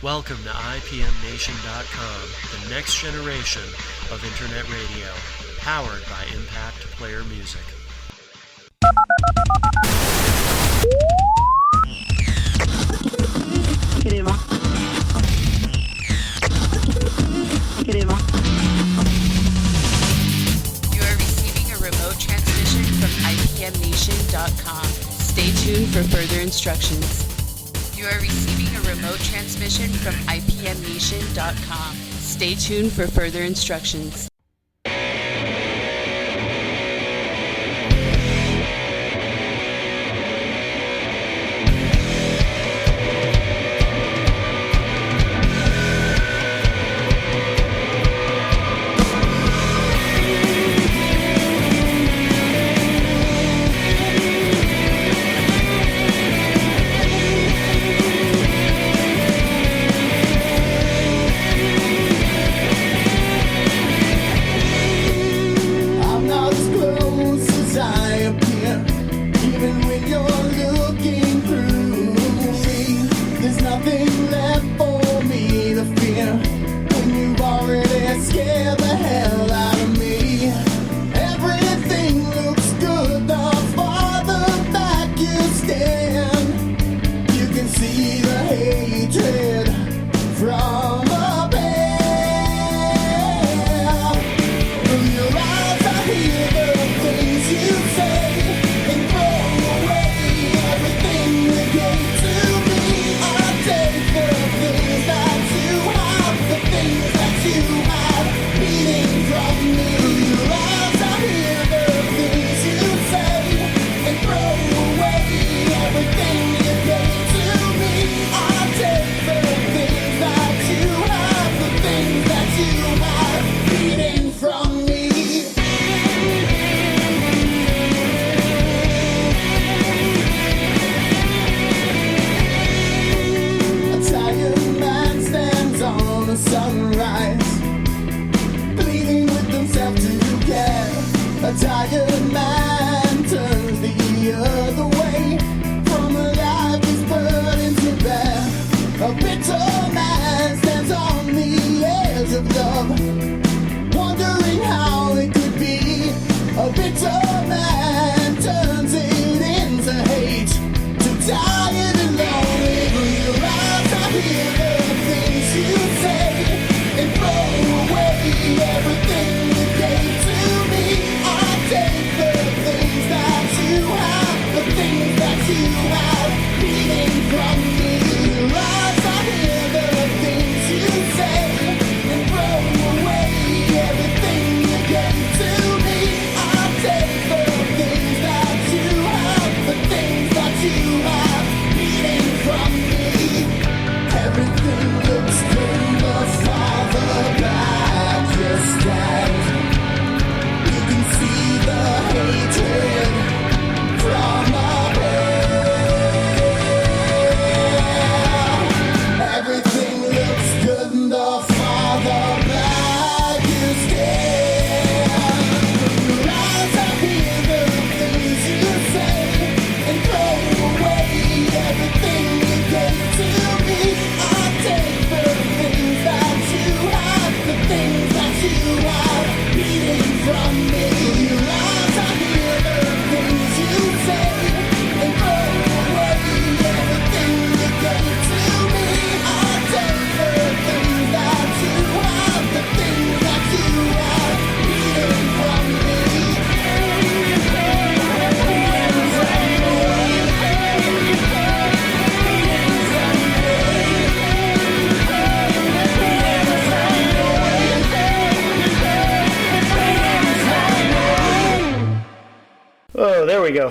Welcome to IPMNation.com, the next generation of Internet radio, powered by Impact Player Music. You are receiving a remote transmission from IPMNation.com. Stay tuned for further instructions. You are receiving a remote transmission from IPMNation.com. Stay tuned for further instructions.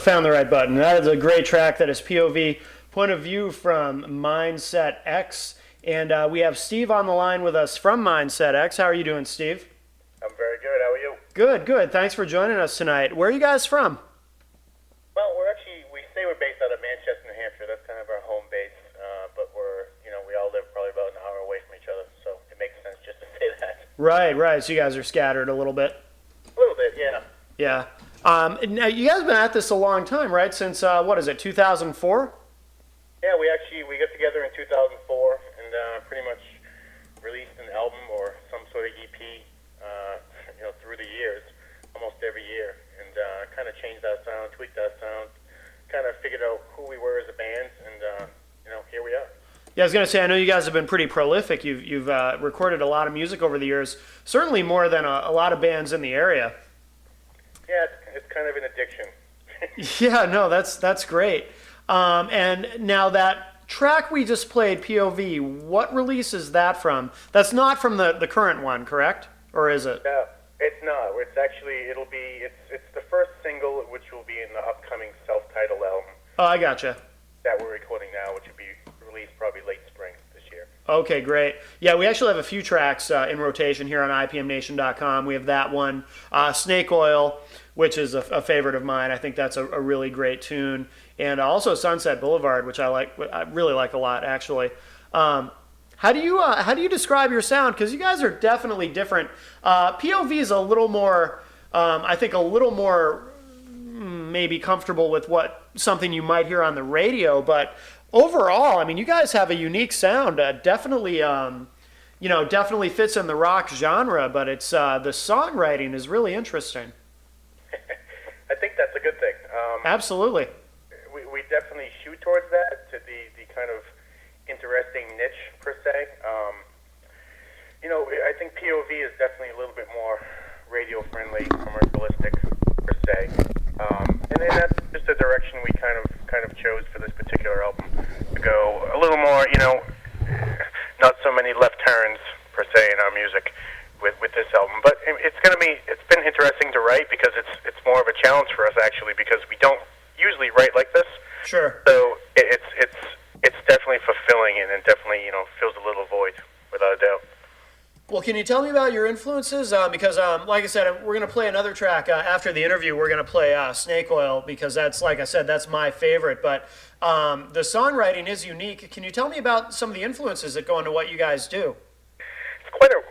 Found the right button. That is a great track. That is POV, Point of View from Mindset X. And we have Steve on the line with us from Mindset X. How are you doing, Steve? I'm very good. How are you? Good, good. Thanks for joining us tonight. Where are you guys from? Well, we say we're based out of Manchester, New Hampshire. That's kind of our home base. But we all live probably about an hour away from each other. So it makes sense just to say that. Right. So you guys are scattered a little bit? A little bit, yeah. Yeah. Now you guys have been at this a long time, right? Since, what is it, 2004? Yeah, we got together in 2004, and pretty much released an album or some sort of EP, through the years, almost every year, and kind of changed that sound, tweaked that sound, kind of figured out who we were as a band, and here we are. Yeah, I was going to say, I know you guys have been pretty prolific. You've recorded a lot of music over the years, certainly more than a lot of bands in the area. Yeah, it's kind of an addiction. Yeah, no, that's great. And now that track we just played, POV, what release is that from? That's not from the current one, correct? Or is it? No, it's not. It's actually, it's the first single, which will be in the upcoming self-titled album Oh, I gotcha. that we're recording now, which will be released probably late spring this year. Okay, great. Yeah, we actually have a few tracks in rotation here on IPMNation.com. We have that one, Snake Oil, which is a favorite of mine. I think that's a really great tune. And also Sunset Boulevard, which I really like a lot, actually. How do you describe your sound? Because you guys are definitely different. POV is a little more, I think, a little more maybe comfortable with something you might hear on the radio, but overall, I mean, you guys have a unique sound. Definitely, definitely fits in the rock genre, but it's the songwriting is really interesting. I think that's a good thing. Absolutely. We definitely shoot towards that, to the kind of interesting niche, per se. I think POV is definitely a little bit more radio-friendly, commercialistic, per se. And then that's just the direction we kind of chose for this particular album, to go a little more, not so many left turns, per se, in our music with this album. But it's been interesting to write, because it's more of a challenge for us, actually, because we don't usually write like this. Sure. So it's definitely fulfilling, and it definitely fills a little void, without a doubt. Well, can you tell me about your influences? Because, like I said, we're going to play another track after the interview. We're going to play Snake Oil, because that's, like I said, that's my favorite. But the songwriting is unique. Can you tell me about some of the influences that go into what you guys do? It's quite a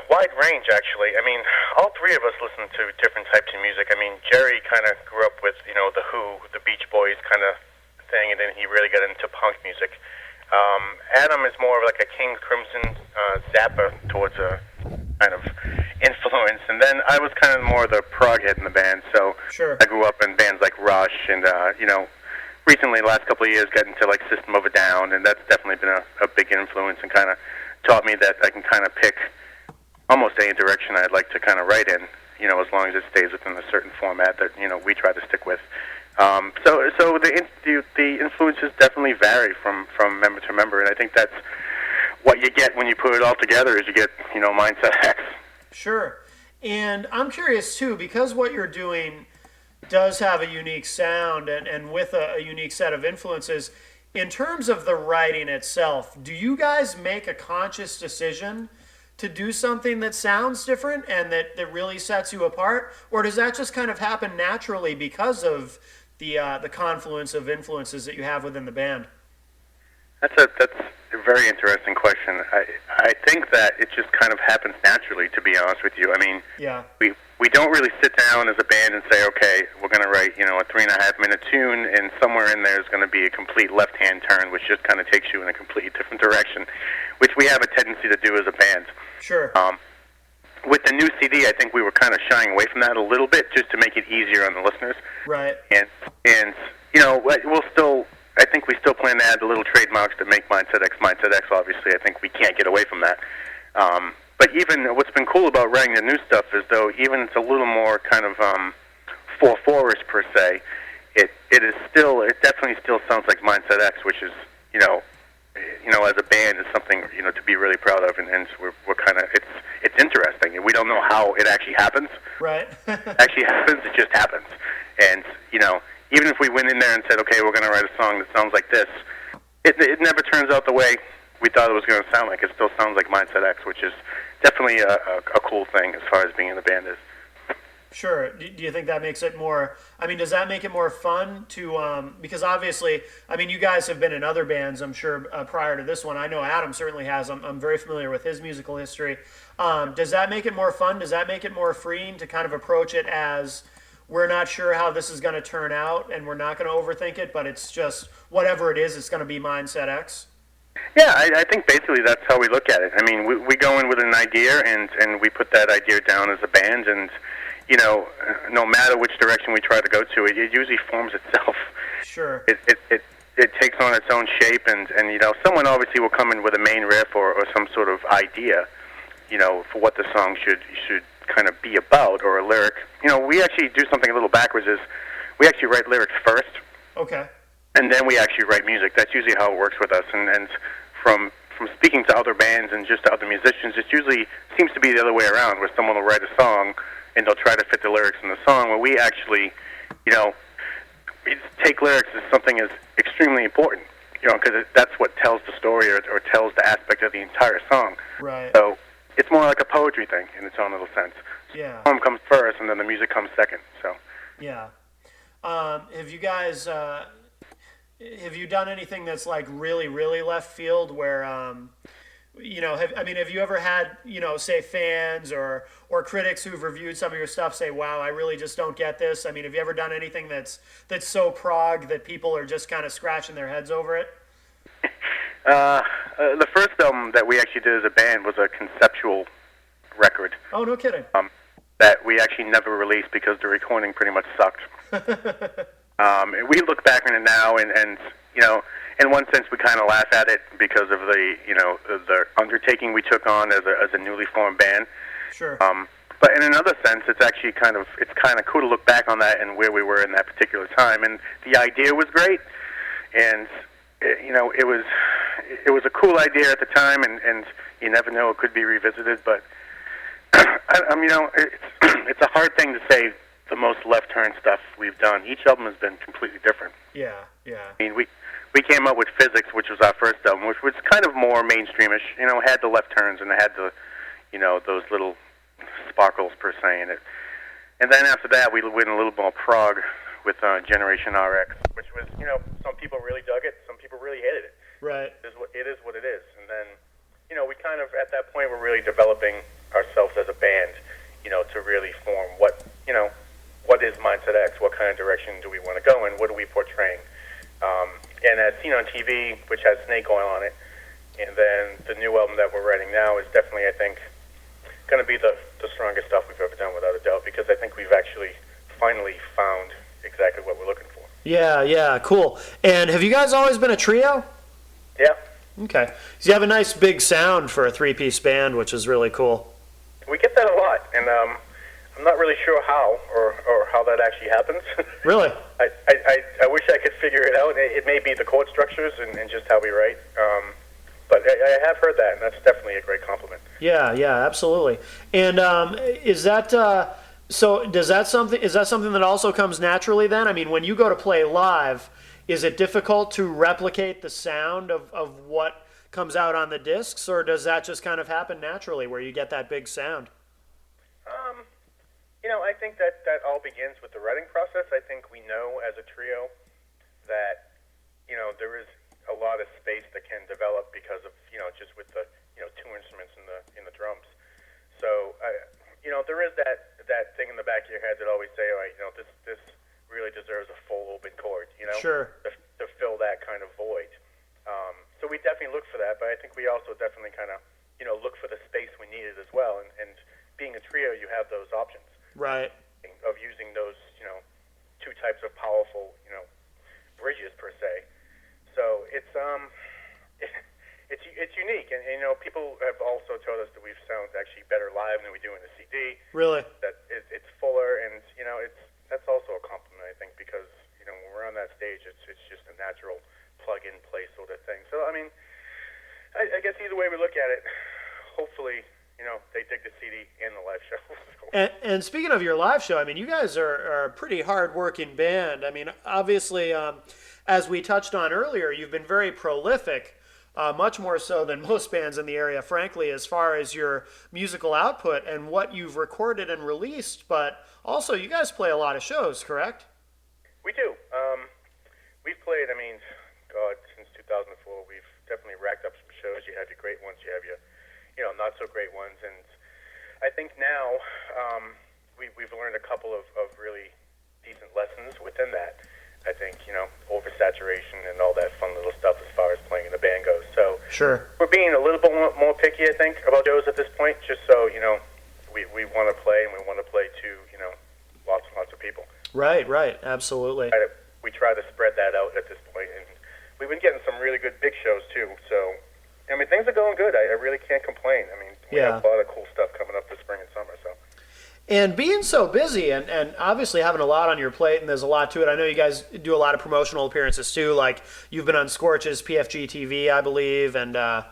wide range, actually. I mean, all three of us listen to different types of music. I mean, Jerry kind of grew up with, The Who, the Beach Boys kind of thing, and then he really got into punk music. Adam is more of like a King Crimson Zappa towards a kind of influence, and then I was kind of more the prog head in the band, so Sure. I grew up in bands like Rush, and recently, the last couple of years, got into like System of a Down, and that's definitely been a big influence, and kind of taught me that I can kind of pick almost any direction I'd like to kind of write in, as long as it stays within a certain format that we try to stick with. So the influences definitely vary from member to member, and I think that's what you get when you put it all together. Is you get Mindset X. Sure. And I'm curious too, because what you're doing does have a unique sound and with a unique set of influences. In terms of the writing itself, do you guys make a conscious decision to do something that sounds different and that really sets you apart, or does that just kind of happen naturally because of the confluence of influences that you have within the band? That's a very interesting question. I think that it just kind of happens naturally, to be honest with you. I mean, Yeah. we don't really sit down as a band and say, okay, we're going to write a 3.5-minute tune, and somewhere in there is going to be a complete left-hand turn, which just kind of takes you in a completely different direction, which we have a tendency to do as a band. Sure. With the new CD, I think we were kind of shying away from that a little bit, just to make it easier on the listeners. Right. And I think we still plan to add the little trademarks to make Mindset X Mindset X. Obviously, I think we can't get away from that. But even what's been cool about writing the new stuff is, though, even it's a little more kind of 4/4ish per se. It definitely still sounds like Mindset X, which is as a band is something to be really proud of, and we're kind of it's interesting, and we don't know how it actually happens. Right. Actually happens, it just happens, and even if we went in there and said, okay, we're going to write a song that sounds like this, it never turns out the way we thought it was going to sound like. It still sounds like Mindset X, which is definitely a cool thing as far as being in the band is. Sure. Do you think that makes it more, does that make it more fun to, because obviously, you guys have been in other bands, I'm sure, prior to this one. I know Adam certainly has. I'm very familiar with his musical history. Does that make it more fun? Does that make it more freeing to kind of approach it as, we're not sure how this is going to turn out, and we're not going to overthink it, but it's just, whatever it is, it's going to be Mindset X? Yeah, I think basically that's how we look at it. I mean, we go in with an idea, and we put that idea down as a band, and no matter which direction we try to go to, it usually forms itself. Sure. It takes on its own shape, and someone obviously will come in with a main riff or some sort of idea, for what the song should kind of be about, or a lyric. We actually do something a little backwards. Is we actually write lyrics first. Okay. And then we actually write music. That's usually how it works with us. And from speaking to other bands and just to other musicians, it usually seems to be the other way around, where someone will write a song and they'll try to fit the lyrics in the song, where we actually, we take lyrics as something as extremely important, because that's what tells the story or tells the aspect of the entire song. Right. So it's more like a poetry thing in its own little sense. Yeah. The poem comes first, and then the music comes second. So. Yeah. Have you guys? Have you done anything that's like really, really left field where, have you ever had, say fans or critics who've reviewed some of your stuff say, wow, I really just don't get this? I mean, have you ever done anything that's so prog that people are just kind of scratching their heads over it? The first album that we actually did as a band was a conceptual record. Oh, no kidding. That we actually never released because the recording pretty much sucked. We look back on it now, and in one sense, we kind of laugh at it because of the undertaking we took on as a newly formed band. Sure. But in another sense, it's actually kind of cool to look back on that and where we were in that particular time. And the idea was great, and it was a cool idea at the time, and you never know, it could be revisited. But it's a hard thing to say. The most left-turn stuff we've done. Each album has been completely different. Yeah. I mean, we came up with Physics, which was our first album, which was kind of more mainstreamish. It had the left turns and it had the, those little sparkles per se in it. And then after that, we went a little more prog with Generation RX, which was, some people really dug it, some people really hated it. Right. It is what it is. And then, we kind of at that point were really developing ourselves as a band, to really form what is Mindset X? What kind of direction do we want to go in? What are we portraying? And as seen on TV, which has Snake Oil on it, and then the new album that we're writing now is definitely, I think, going to be the strongest stuff we've ever done, without a doubt, because I think we've actually finally found exactly what we're looking for. Yeah, cool. And have you guys always been a trio? Yeah. Okay. So you have a nice big sound for a three-piece band, which is really cool. We get that a lot, and I'm not really sure how or how that actually happens. Really? I wish I could figure it out. It may be the chord structures and just how we write. But I have heard that, and that's definitely a great compliment. Yeah, absolutely. And is that so? Is that something that also comes naturally then? I mean, when you go to play live, is it difficult to replicate the sound of what comes out on the discs, or does that just kind of happen naturally where you get that big sound? I think that all begins with the writing process. I think we know as a trio that, there is a lot of space that can develop because of, just with the, two instruments in the drums. So, there is that thing in the back of your head that always say, all right, this really deserves a full open chord, Sure. To fill that kind of void. So we definitely look for that, but I think we also definitely kind of, look for the space we needed as well. And being a trio, you have those options. Right. Of using those, two types of powerful, bridges per se. So it's unique, and people have also told us that we sound actually better live than we do in the CD. Really? That it's fuller, and that's also a compliment, I think, because when we're on that stage, it's just a natural plug-in-play sort of thing. So I mean, I guess either way we look at it, hopefully. They dig the CD and the live show. And speaking of your live show, I mean, you guys are a pretty hard-working band. I mean, obviously, as we touched on earlier, you've been very prolific, much more so than most bands in the area, frankly, as far as your musical output and what you've recorded and released. But also, you guys play a lot of shows, correct? We do. We've played, since 2004, we've definitely racked up some shows. You have your great ones, you have your not so great ones, and I think now we've learned a couple of really decent lessons within that. I think, oversaturation and all that fun little stuff as far as playing in the band goes. So Sure. we're being a little bit more picky, I think, about shows at this point, just so, we want to play, and we want to play to, lots and lots of people. Right, absolutely. We try to spread that out at this point, and we've been getting some really good big shows, too. So, things are going good. I really can't complain. We have a lot of cool stuff coming up this spring and summer, so. And being so busy and obviously having a lot on your plate, and there's a lot to it. I know you guys do a lot of promotional appearances too, like you've been on Scorch's PFG TV, I believe, and a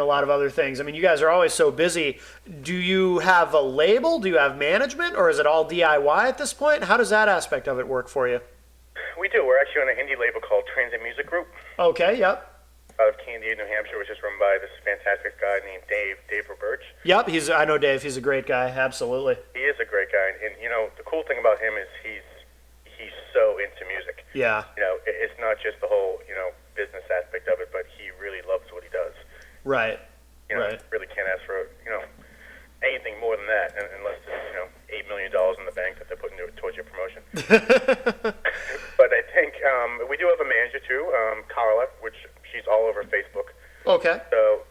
lot of other things. You guys are always so busy. Do you have a label? Do you have management? Or is it all DIY at this point? How does that aspect of it work for you? We do. We're actually on an indie label called Transit Music Group. Okay, yep. Out of Candia, New Hampshire, which is run by this fantastic guy named Dave Roberge. Yep, I know Dave. He's a great guy, absolutely. He is a great guy, and the cool thing about him is he's so into music. Yeah. It's not just the whole business aspect of it, but he really loves what he does. Right. Right. Really can't ask for anything more than that, unless there's $8 million in the bank that they're putting towards your promotion. But I think we do have a manager too, Carla, which she's all over Facebook. Okay. So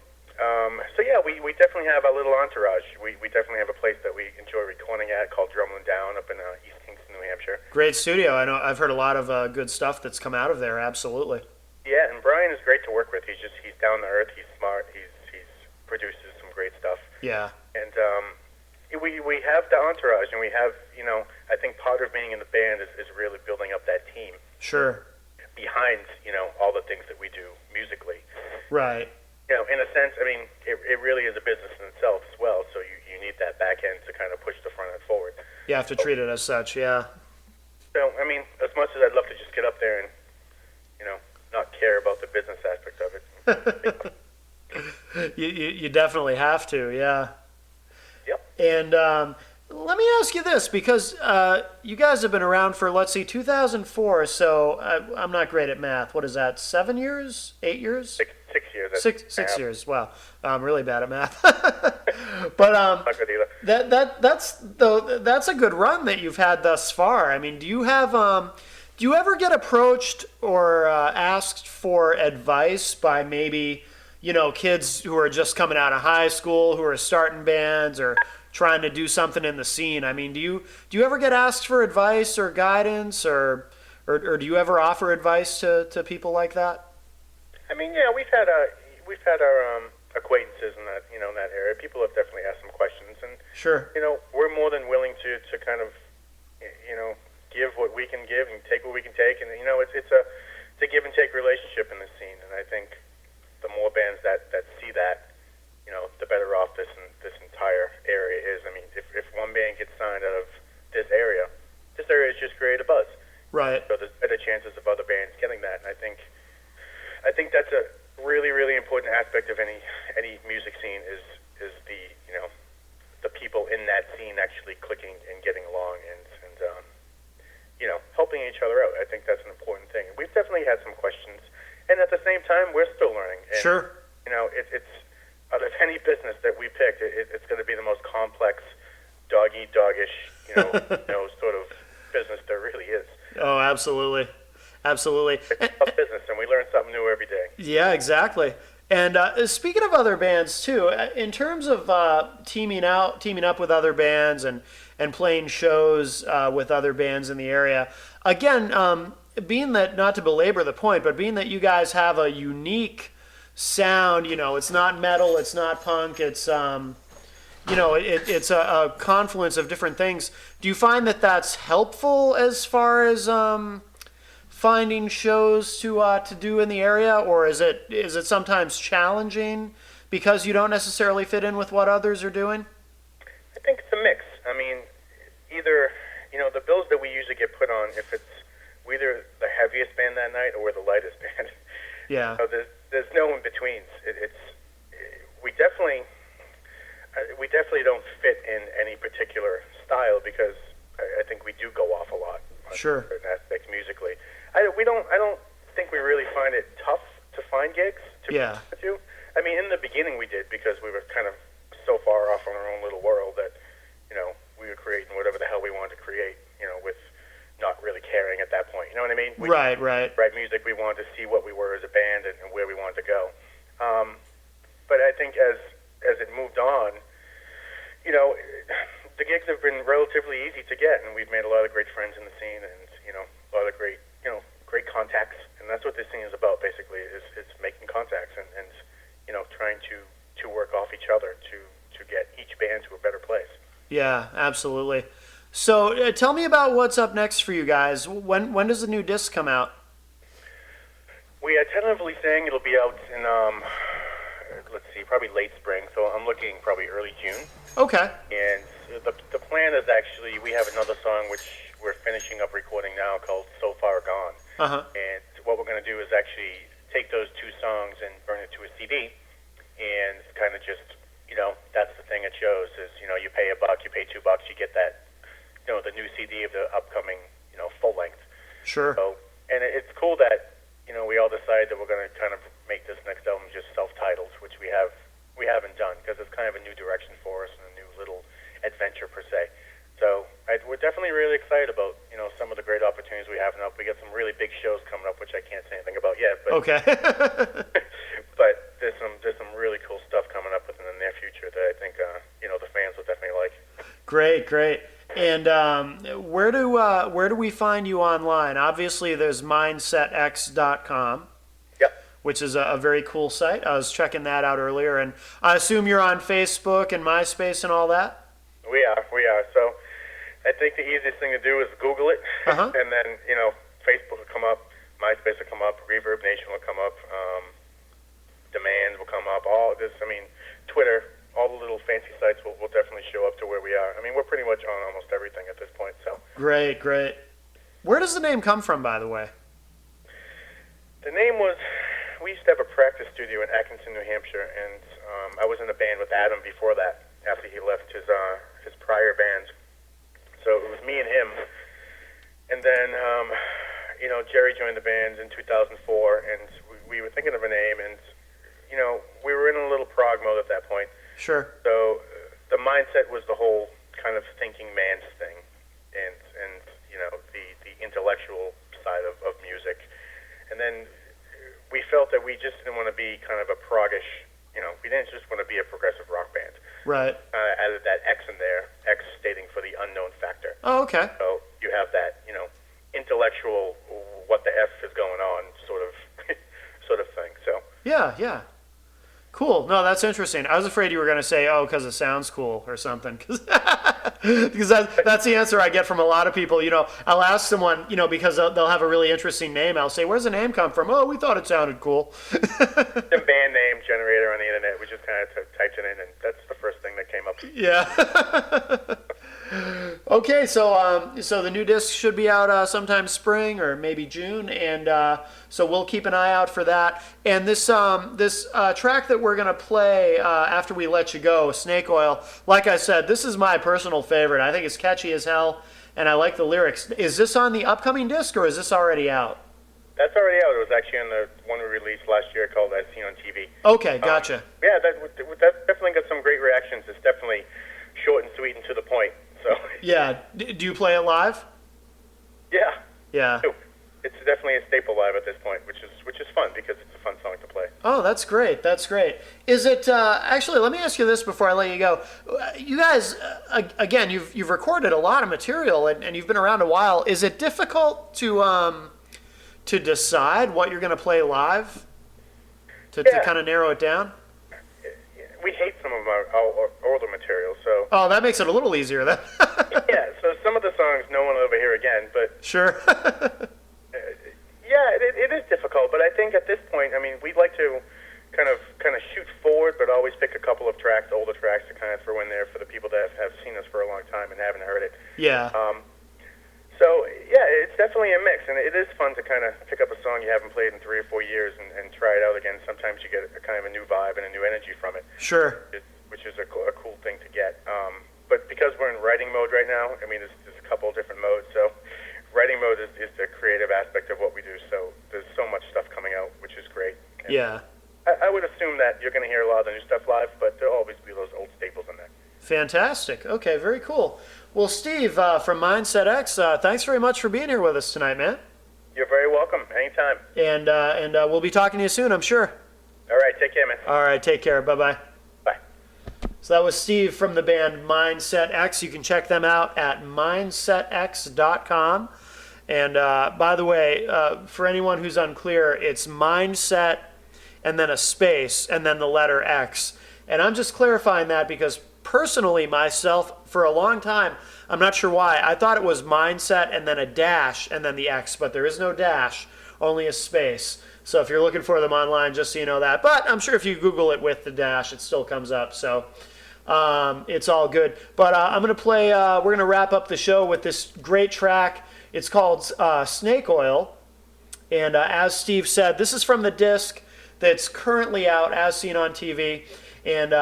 yeah, we definitely have a little entourage. We definitely have a place that we enjoy recording at called Drumlin Down up in East Kingston, New Hampshire. Great studio. I know. I've heard a lot of good stuff that's come out of there. Absolutely. Yeah, and Brian is great to work with. He's down to earth. He's smart. He's produces some great stuff. Yeah. And we have the entourage, and we have I think part of being in the band is really building up that team. Sure. Behind all the things that we do musically. Right. In a sense, it really is a business in itself as well. So you need that back end to kind of push the front end forward. You have to treat it as such. Yeah. So as much as I'd love to just get up there and not care about the business aspect of it. You definitely have to. Yeah. Yep. And let me ask you this, because you guys have been around for, let's see, 2004, so I'm not great at math. What is that, 7 years? 8 years? 6 years. Six years. Wow. I'm really bad at math. But not good either. that's a good run that you've had thus far. Do you have do you ever get approached or asked for advice by maybe, kids who are just coming out of high school, who are starting bands or trying to do something in the scene? Do you ever get asked for advice or guidance, or do you ever offer advice to people like that? Yeah, we've had our acquaintances in that that area. People have definitely asked some questions, and Sure. We're more than willing to kind of give what we can give and take what we can take, and it's a give and take relationship in the scene, and I think the more bands that see that, the better off this entire area is. If one band gets signed out of this area has just created a buzz. Right. So there's better chances of other bands getting that, and I think that's a really, really important aspect of any music scene is the the people in that scene actually clicking and getting along and helping each other out. I think that's an important thing. We've definitely had some questions, and at the same time, we're still learning. And, Sure. It's out of any business that we picked, it's going to be the most complex, dog-eat-doggish, sort of business there really is. Oh, absolutely. Absolutely. It's a tough business, and we learn something new every day. Yeah, exactly. And speaking of other bands too, in terms of teaming up with other bands and playing shows with other bands in the area, again, being that, not to belabor the point, but being that you guys have a unique sound, it's not metal, it's not punk, it's it's a confluence of different things. Do you find that that's helpful as far as finding shows to do in the area, or is it sometimes challenging because you don't necessarily fit in with what others are doing? I think it's a mix. Either the bills that we usually get put on, if we're either the heaviest band that night or we're the lightest band. Yeah. So there's no in betweens. We definitely don't fit in any particular style because I think we do go off a lot on Sure. certain aspects musically. I don't think we really find it tough to find gigs to Yeah. do. In the beginning we did because we were kind of so far off on our own little world that we were creating whatever the hell we wanted to create, with not really caring at that point. You know what I mean? We Right. write music. We wanted to see what we were as a band and where we wanted to go. But I think as it moved on, you know, the gigs have been relatively easy to get, and we've made a lot of great friends in the scene, and you know, a lot of great contacts, and that's what this thing is about. Basically, is making contacts and you know, trying to work off each other to get each band to a better place. Yeah, absolutely. So tell me about what's up next for you guys. When does the new disc come out? We are tentatively saying it'll be out in let's see, probably late spring. So I'm looking probably early June. Okay. And the plan is actually we have another song which we're finishing up recording now called So Far Gone. Uh-huh. And what we're going to do is actually take those two songs and burn it to a CD, and kind of just, you know, that's the thing it shows is, you know, you pay $1, you pay $2, you get that, you know, the new CD of the upcoming, you know, full length. Sure. So, and it's cool that, you know, we all decided that we're going to kind of make this next album just self-titled, which we haven't done, because it's kind of a new direction for us and a new little adventure per se. So we're definitely really excited about, you know, some of the great opportunities we have up. We got some really big shows coming up, which I can't say anything about yet. But Okay. but there's some really cool stuff coming up within the near future that I think you know, the fans will definitely like. Great. And where do we find you online? Obviously, there's mindsetx.com. Yep. Which is a very cool site. I was checking that out earlier, and I assume you're on Facebook and MySpace and all that? We are. So I think the easiest thing to do is Google it, Uh-huh. and then, you know, Facebook will come up, MySpace will come up, Reverb Nation will come up, Demand will come up, all this, I mean, Twitter, all the little fancy sites will definitely show up to where we are. I mean, we're pretty much on almost everything at this point, so. Great. Where does the name come from, by the way? The name was, we used to have a practice studio in Atkinson, New Hampshire, and I was in a band with Adam before that, after he left his prior band. So it was me and him. And then, you know, Jerry joined the band in 2004, and we were thinking of a name, and, you know, we were in a little prog mode at that point. Sure. So the mindset was the whole kind of thinking man's thing, and you know, the intellectual side of music. And then we felt that we just didn't want to be kind of a proggish, you know, we didn't just want to be a progressive rock band. Right. Added that X in there, X standing for the unknown factor. Oh, okay. So you have that, you know, intellectual, what the F is going on sort of thing. So Yeah. Cool. No, that's interesting. I was afraid you were going to say, oh, because it sounds cool or something. Because that's the answer I get from a lot of people. You know, I'll ask someone, you know, because they'll have a really interesting name. I'll say, where's the name come from? Oh, we thought it sounded cool. the band name generator on the internet, we just kind of typed it in, and that's the first thing that came up. Yeah. Okay, so the new disc should be out sometime spring or maybe June, and so we'll keep an eye out for that. And this track that we're gonna play after we let you go, Snake Oil. Like I said, this is my personal favorite. I think it's catchy as hell, and I like the lyrics. Is this on the upcoming disc, or is this already out? That's already out. It was actually on the one we released last year called As Seen on TV. Okay, gotcha. Yeah, that definitely got some great reactions. It's definitely short and sweet and to the point. So Yeah. Do you play it live? Yeah. Yeah. It's definitely a staple live at this point, which is fun because it's a fun song to play. Oh, that's great. Is it actually? Let me ask you this before I let you go. You guys, again, you've recorded a lot of material and you've been around a while. Is it difficult to decide what you're going to play live? To kind of narrow it down. We hate some of our older material, so Oh, that makes it a little easier then. yeah. So some of the songs no one will ever hear again, but Sure. yeah, it is difficult. But I think at this point, I mean, we'd like to kind of shoot forward, but always pick a couple of tracks, older tracks, to kind of throw in there for the people that have seen us for a long time and haven't heard it. Yeah. So yeah, it's definitely a mix, and it is fun to kind of pick up a song you haven't played in 3 or 4 years and try it out again. Sometimes you get a kind of a new vibe and a new energy from it. Sure. Which is a cool thing to get. But because we're in writing mode right now, I mean, there's a couple of different modes. So writing mode is the creative aspect of what we do. So there's so much stuff coming out, which is great. And Yeah. I would assume that you're going to hear a lot of the new stuff live, but there'll always be those old staples in there. Fantastic. Okay, very cool. Well, Steve from Mindset X, thanks very much for being here with us tonight, man. You're very welcome. Anytime. And we'll be talking to you soon, I'm sure. All right. Take care, man. All right, take care. Bye-bye. Bye. So that was Steve from the band Mindset X. You can check them out at mindsetx.com. And by the way, for anyone who's unclear, it's Mindset and then a space and then the letter X. And I'm just clarifying that because personally myself, for a long time, I'm not sure why, I thought it was Mindset and then a dash and then the X, but there is no dash, only a space. So if you're looking for them online, just so you know that. But I'm sure if you Google it with the dash, it still comes up. So it's all good. But I'm going to play, we're going to wrap up the show with this great track. It's called Snake Oil. And as Steve said, this is from the disc that's currently out as seen on TV. And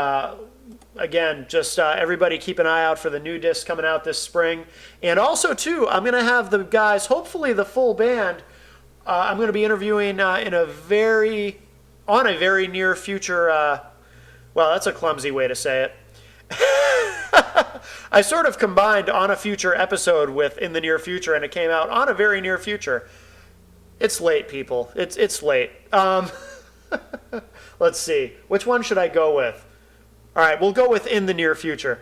again, just everybody keep an eye out for the new disc coming out this spring. And also, too, I'm going to have the guys, hopefully the full band, I'm going to be interviewing on a very near future, well, that's a clumsy way to say it. I sort of combined on a future episode with in the near future, and it came out on a very near future. It's late, people. It's late. Let's see. Which one should I go with? All right, we'll go with in the near future.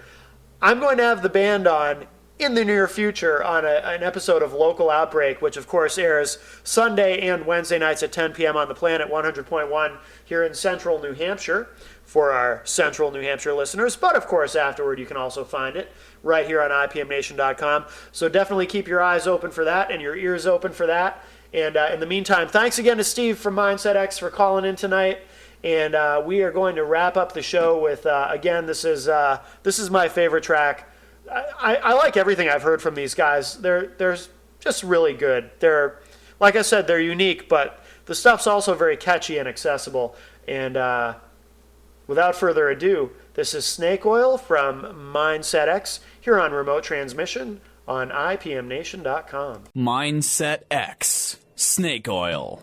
I'm going to have the band on in the near future on an episode of Local Outbreak, which of course airs Sunday and Wednesday nights at 10 p.m. on the Planet 100.1 here in central New Hampshire for our central New Hampshire listeners. But of course, afterward, you can also find it right here on IPMNation.com. So definitely keep your eyes open for that and your ears open for that. And in the meantime, thanks again to Steve from Mindset X for calling in tonight. And we are going to wrap up the show with, again, this is my favorite track. I like everything I've heard from these guys. They're just really good. They're, like I said, they're unique, but the stuff's also very catchy and accessible. And without further ado, this is Snake Oil from Mindset X here on Remote Transmission on IPMNation.com. Mindset X, Snake Oil.